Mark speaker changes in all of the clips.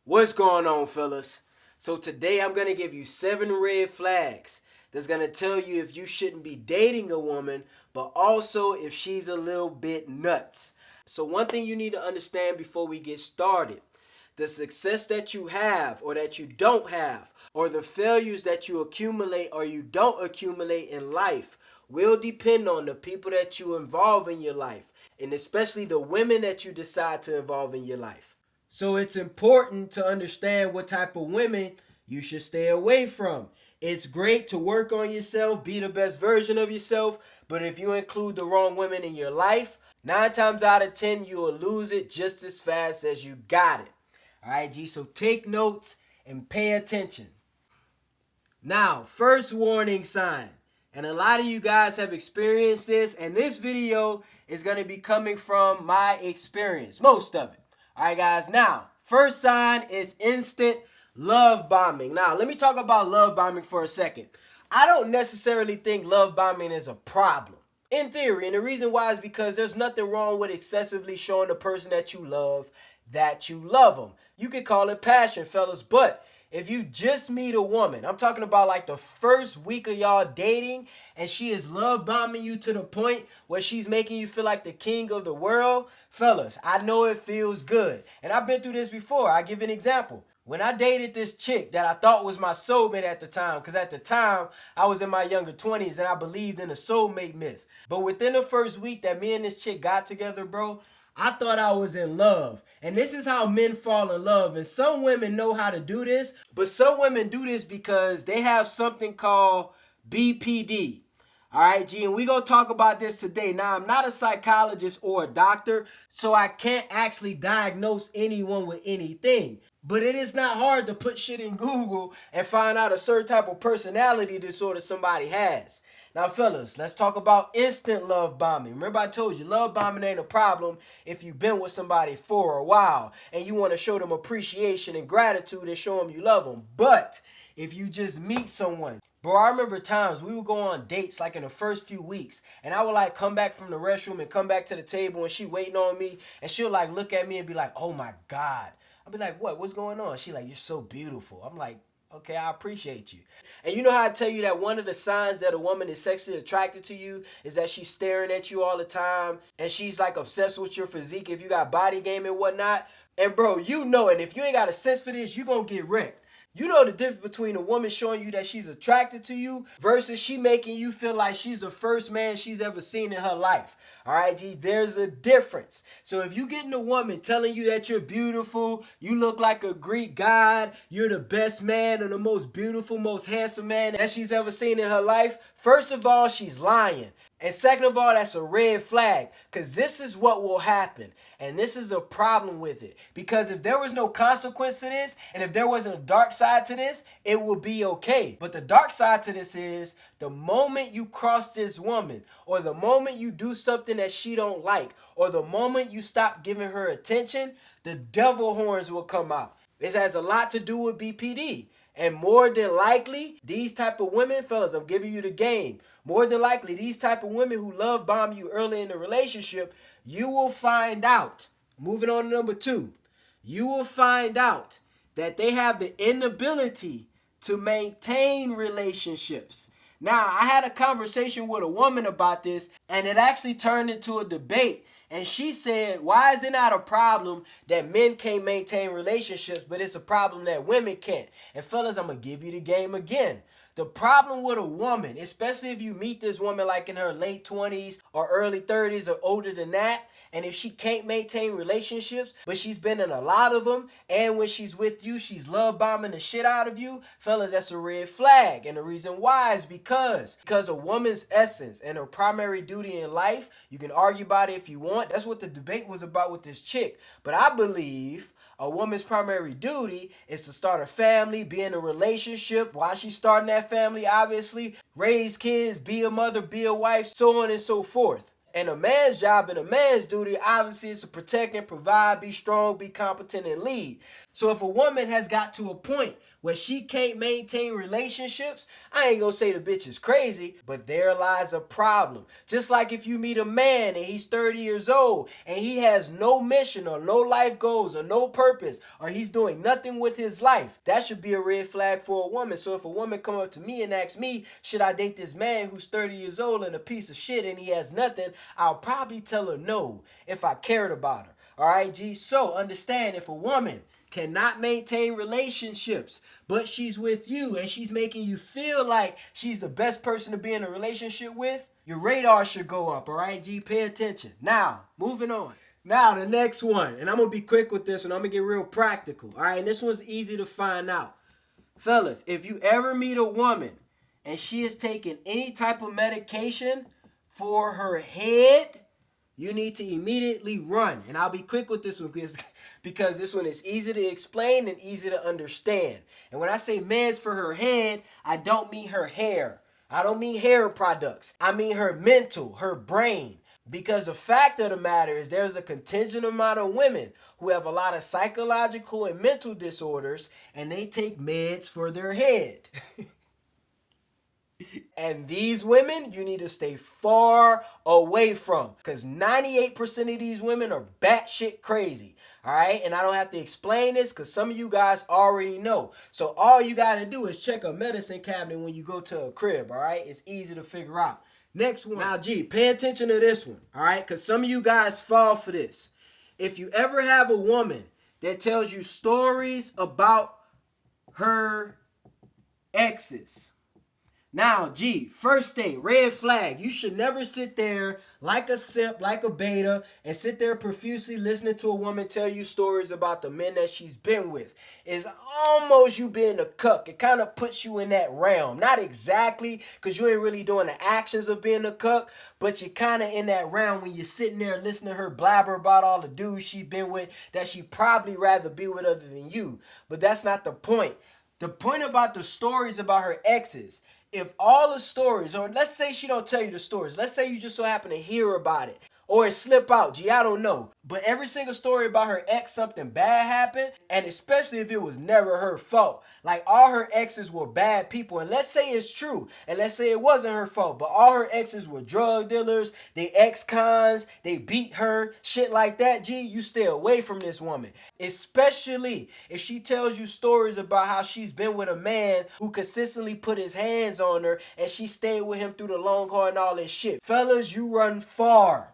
Speaker 1: What's going on, fellas? So today I'm going to give you 7 red flags that's going to tell you if you shouldn't be dating a woman, but also if she's a little bit nuts. So one thing you need to understand before we get started, the success that you have or that you don't have, or the failures that you accumulate or you don't accumulate in life will depend on the people that you involve in your life, and especially the women that you decide to involve in your life. So it's important to understand what type of women you should stay away from. It's great to work on yourself, be the best version of yourself, but if you include the wrong women in your life, 9 times out of 10 you will lose it just as fast as you got it. All right, G, so take notes and pay attention. Now, first warning sign, and a lot of you guys have experienced this, and this video is going to be coming from my experience, most of it. All right, guys, now, first sign is instant love bombing. Now, let me talk about love bombing for a second. I don't necessarily think love bombing is a problem, in theory, and the reason why is because there's nothing wrong with excessively showing the person that you love them. You could call it passion, fellas, but if you just meet a woman, I'm talking about like the first week of y'all dating, and she is love bombing you to the point where she's making you feel like the king of the world, fellas, I know it feels good. And I've been through this before. I'll give you an example. When I dated this chick that I thought was my soulmate at the time, because at the time I was in my younger 20s and I believed in the soulmate myth. But within the first week that me and this chick got together, bro, I thought I was in love. And this is how men fall in love. And some women know how to do this, but some women do this because they have something called BPD. All right, G, and we're going to talk about this today. Now, I'm not a psychologist or a doctor, so I can't actually diagnose anyone with anything. But it is not hard to put shit in Google and find out a certain type of personality disorder somebody has. Now, fellas, let's talk about instant love bombing. Remember I told you, love bombing ain't a problem if you've been with somebody for a while and you want to show them appreciation and gratitude and show them you love them. But if you just meet someone, bro, I remember times we would go on dates like in the first few weeks, and I would like come back from the restroom and come back to the table and she waiting on me, and she'll like look at me and be like, oh my God. I'll be like, what's going on? She like, you're so beautiful. I'm like, okay, I appreciate you. And you know how I tell you that one of the signs that a woman is sexually attracted to you is that she's staring at you all the time and she's like obsessed with your physique if you got body game and whatnot. And bro, you know, and if you ain't got a sense for this, you're going to get wrecked. You know the difference between a woman showing you that she's attracted to you versus she making you feel like she's the first man she's ever seen in her life. All right, G, there's a difference. So if you getting a woman telling you that you're beautiful, you look like a Greek god, you're the best man or the most beautiful, most handsome man that she's ever seen in her life, first of all, she's lying. And second of all, that's a red flag, because this is what will happen. And this is a problem with it. Because if there was no consequence to this, and if there wasn't a dark side to this, it will be okay. But the dark side to this is the moment you cross this woman, or the moment you do something that she don't like, or the moment you stop giving her attention, the devil horns will come out. This has a lot to do with BPD. And more than likely, these type of women, fellas, I'm giving you the game. More than likely, these type of women who love bomb you early in the relationship, you will find out, moving on to number 2, you will find out that they have the inability to maintain relationships. Now, I had a conversation with a woman about this, and it actually turned into a debate. And she said, why is it not a problem that men can't maintain relationships, but it's a problem that women can't? And fellas, I'm going to give you the game again. The problem with a woman, especially if you meet this woman like in her late 20s or early 30s or older than that, and if she can't maintain relationships, but she's been in a lot of them, and when she's with you, she's love bombing the shit out of you, fellas, that's a red flag. And the reason why is because a woman's essence and her primary duty in life, you can argue about it if you want. That's what the debate was about with this chick. But I believe a woman's primary duty is to start a family, be in a relationship. While she's starting that family, obviously, raise kids, be a mother, be a wife, so on and so forth. And a man's job and a man's duty, obviously, is to protect and provide, be strong, be competent, and lead. So if a woman has got to a point where she can't maintain relationships, I ain't gonna say the bitch is crazy, but there lies a problem. Just like if you meet a man and he's 30 years old and he has no mission or no life goals or no purpose or he's doing nothing with his life, that should be a red flag for a woman. So if a woman come up to me and ask me, should I date this man who's 30 years old and a piece of shit and he has nothing, I'll probably tell her no if I cared about her. All right, G? So understand, if a woman cannot maintain relationships, but she's with you and she's making you feel like she's the best person to be in a relationship with, your radar should go up, all right, G? Pay attention. Now, moving on. Now, the next one, and I'm going to be quick with this one. I'm going to get real practical, all right? And this one's easy to find out. Fellas, if you ever meet a woman and she is taking any type of medication for her head, you need to immediately run. And I'll be quick with this one because this one is easy to explain and easy to understand. And when I say meds for her head, I don't mean her hair. I don't mean hair products. I mean her mental, her brain. Because the fact of the matter is there's a contingent amount of women who have a lot of psychological and mental disorders and they take meds for their head. And these women, you need to stay far away from, because 98% of these women are batshit crazy. All right, and I don't have to explain this because some of you guys already know. So all you got to do is check a medicine cabinet when you go to a crib. All right, it's easy to figure out. Next one. Now, G, pay attention to this one. All right, because some of you guys fall for this. If you ever have a woman that tells you stories about her exes. Now, G, first thing, red flag. You should never sit there like a simp, like a beta, and sit there profusely listening to a woman tell you stories about the men that she's been with. It's almost you being a cuck. It kind of puts you in that realm. Not exactly, because you ain't really doing the actions of being a cuck, but you're kind of in that realm when you're sitting there listening to her blabber about all the dudes she's been with that she probably rather be with other than you. But that's not the point. The point about the stories about her exes, if all the stories, or let's say she don't tell you the stories, let's say you just so happen to hear about it, or it slip out, gee, I don't know. But every single story about her ex, something bad happened, and especially if it was never her fault. Like all her exes were bad people, and let's say it's true, and let's say it wasn't her fault, but all her exes were drug dealers, they ex-cons, they beat her, shit like that, gee, you stay away from this woman. Especially if she tells you stories about how she's been with a man who consistently put his hands on her, and she stayed with him through the long haul and all this shit. Fellas, you run far.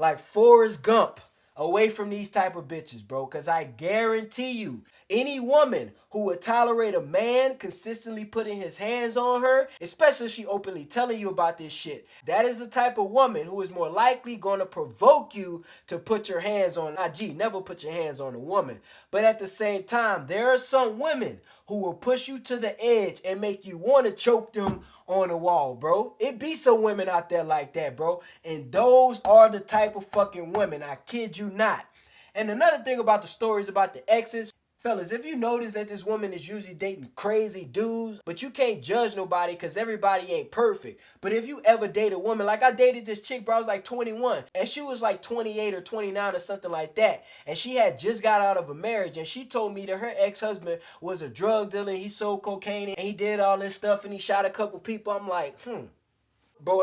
Speaker 1: Like Forrest Gump, away from these type of bitches, bro. Because I guarantee you, any woman who would tolerate a man consistently putting his hands on her, especially if she openly telling you about this shit, that is the type of woman who is more likely going to provoke you to put your hands on. Now, gee, never put your hands on a woman. But at the same time, there are some women who will push you to the edge and make you want to choke them on the wall, bro. It be some women out there like that, bro. And those are the type of fucking women. I kid you not. And another thing about the stories about the exes, fellas, if you notice that this woman is usually dating crazy dudes, but you can't judge nobody because everybody ain't perfect. But if you ever date a woman, like I dated this chick, bro, I was like 21, and she was like 28 or 29 or something like that. And she had just got out of a marriage, and she told me that her ex-husband was a drug dealer, and he sold cocaine, and he did all this stuff, and he shot a couple people. I'm like, Bro,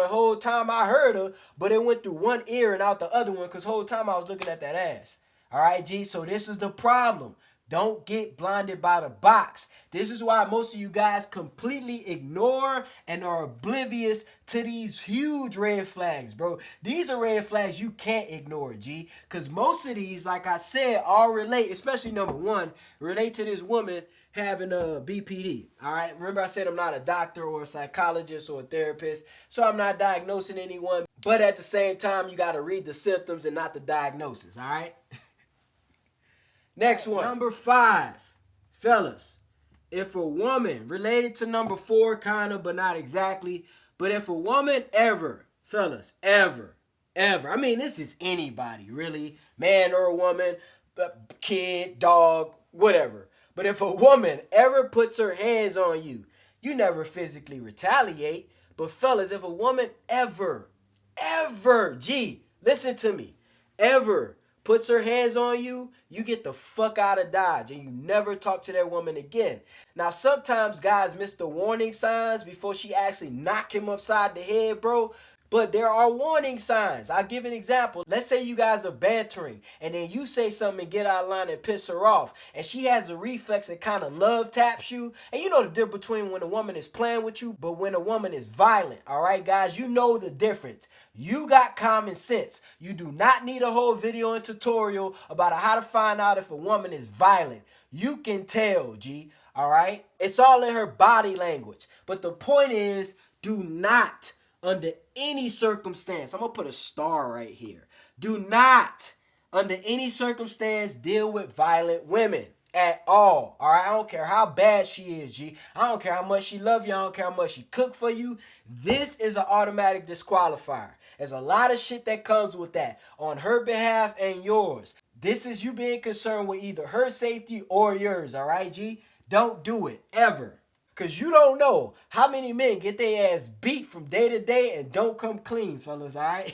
Speaker 1: the whole time I heard her, but it went through one ear and out the other one because the whole time I was looking at that ass. All right, G? So this is the problem. Don't get blinded by the box. This is why most of you guys completely ignore and are oblivious to these huge red flags, bro. These are red flags you can't ignore, G. Because most of these, like I said, all relate, especially number one, relate to this woman having a BPD. All right. Remember I said I'm not a doctor or a psychologist or a therapist, so I'm not diagnosing anyone. But at the same time, you got to read the symptoms and not the diagnosis. All right. Next one. Number 5. Fellas, if a woman, related to number 4 kind of, but not exactly, but if a woman ever, fellas, ever, I mean, this is anybody, really, man or a woman, kid, dog, whatever. But if a woman ever puts her hands on you, you never physically retaliate. But fellas, if a woman ever, G, listen to me, ever puts her hands on you, you get the fuck out of Dodge and you never talk to that woman again. Now, sometimes guys miss the warning signs before she actually knock him upside the head, bro. But there are warning signs. I'll give an example. Let's say you guys are bantering and then you say something and get out of line and piss her off. And she has the reflex and kind of love taps you. And you know the difference between when a woman is playing with you, but when a woman is violent. All right, guys, you know the difference. You got common sense. You do not need a whole video and tutorial about how to find out if a woman is violent. You can tell, G. All right? It's all in her body language. But the point is, do not, under any circumstance, I'm going to put a star right here. Do not, under any circumstance, deal with violent women at all. All right? I don't care how bad she is, G. I don't care how much she love you. I don't care how much she cook for you. This is an automatic disqualifier. There's a lot of shit that comes with that on her behalf and yours. This is you being concerned with either her safety or yours, all right, G? Don't do it, ever. Because you don't know how many men get their ass beat from day to day and don't come clean, fellas, all right?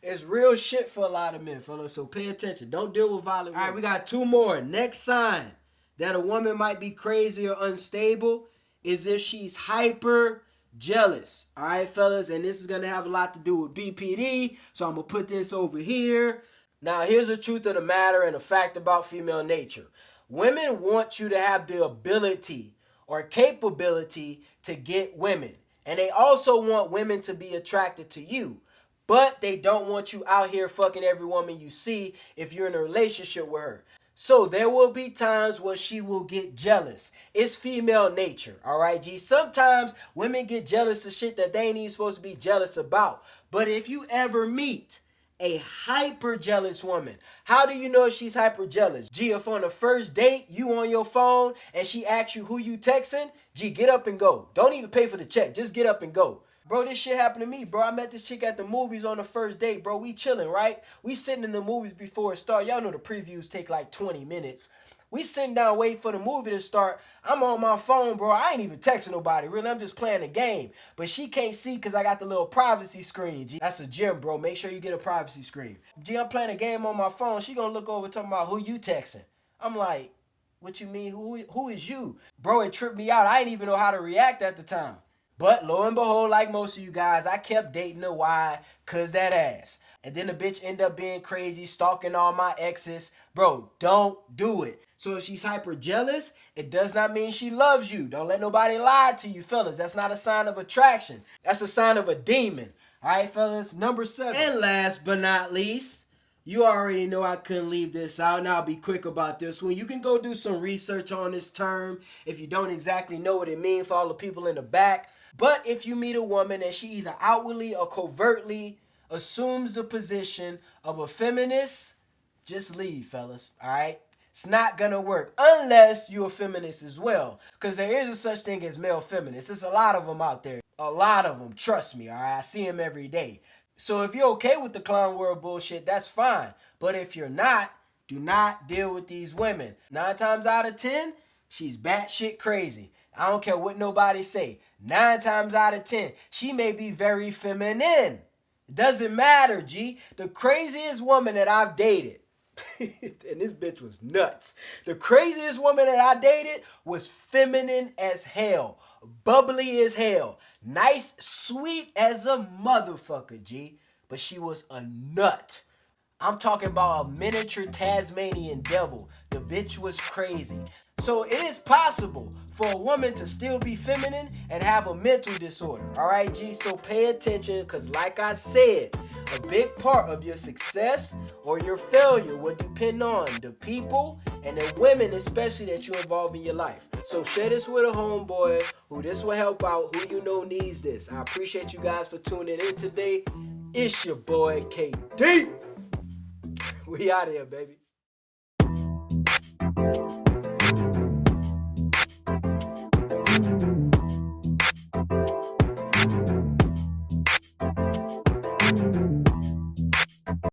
Speaker 1: It's real shit for a lot of men, fellas, so pay attention. Don't deal with violent women. All right, we got two more. Next sign that a woman might be crazy or unstable is if she's hyper jealous. All right, fellas, and this is going to have a lot to do with BPD, so I'm going to put this over here. Now, here's the truth of the matter and a fact about female nature. Women want you to have the ability or capability to get women. And they also want women to be attracted to you. But they don't want you out here fucking every woman you see if you're in a relationship with her. So there will be times where she will get jealous. It's female nature, all right, G? Sometimes women get jealous of shit that they ain't even supposed to be jealous about. But if you ever meet a hyper jealous woman, how do you know if she's hyper jealous? G, if on the first date you on your phone and she asks you who you texting, G, get up and go. Don't even pay for the check. Just get up and go. Bro, this shit happened to me, bro. I met this chick at the movies on the first date, bro. We chilling, right? We sitting in the movies before it start. Y'all know the previews take like 20 minutes. We sitting down waiting for the movie to start. I'm on my phone, bro. I ain't even texting nobody, really. I'm just playing the game. But she can't see because I got the little privacy screen, G. That's a gym, bro. Make sure you get a privacy screen. G, I'm playing a game on my phone. She gonna look over talking about who you texting. I'm like, what you mean? Who is you? Bro, it tripped me out. I didn't even know how to react at the time. But lo and behold, like most of you guys, I kept dating her. Why? Cause that ass. And then the bitch ended up being crazy, stalking all my exes. Bro, don't do it. So if she's hyper jealous, it does not mean she loves you. Don't let nobody lie to you, fellas. That's not a sign of attraction. That's a sign of a demon. All right, fellas? Number 7. And last but not least, you already know I couldn't leave this out, and I'll be quick about this one. You can go do some research on this term if you don't exactly know what it means for all the people in the back. But if you meet a woman and she either outwardly or covertly assumes the position of a feminist, just leave, fellas, all right? It's not going to work unless you're a feminist as well, because there is a such thing as male feminists. There's a lot of them out there. A lot of them, trust me, all right? I see them every day. So if you're okay with the clown world bullshit, that's fine. But if you're not, do not deal with these women. 9 times out of 10, she's batshit crazy. I don't care what nobody say. 9 times out of 10, she may be very feminine. It doesn't matter, G. The craziest woman that I've dated, and this bitch was nuts. The craziest woman that I dated was feminine as hell. Bubbly as hell. Nice, sweet as a motherfucker, G. But she was a nut. I'm talking about a miniature Tasmanian devil. The bitch was crazy. So it is possible for a woman to still be feminine and have a mental disorder. All right, G? So pay attention, because like I said, a big part of your success or your failure will depend on the people and the women especially that you involve in your life. So share this with a homeboy who this will help out, who you know needs this. I appreciate you guys for tuning in today. It's your boy, KD. We out here, baby.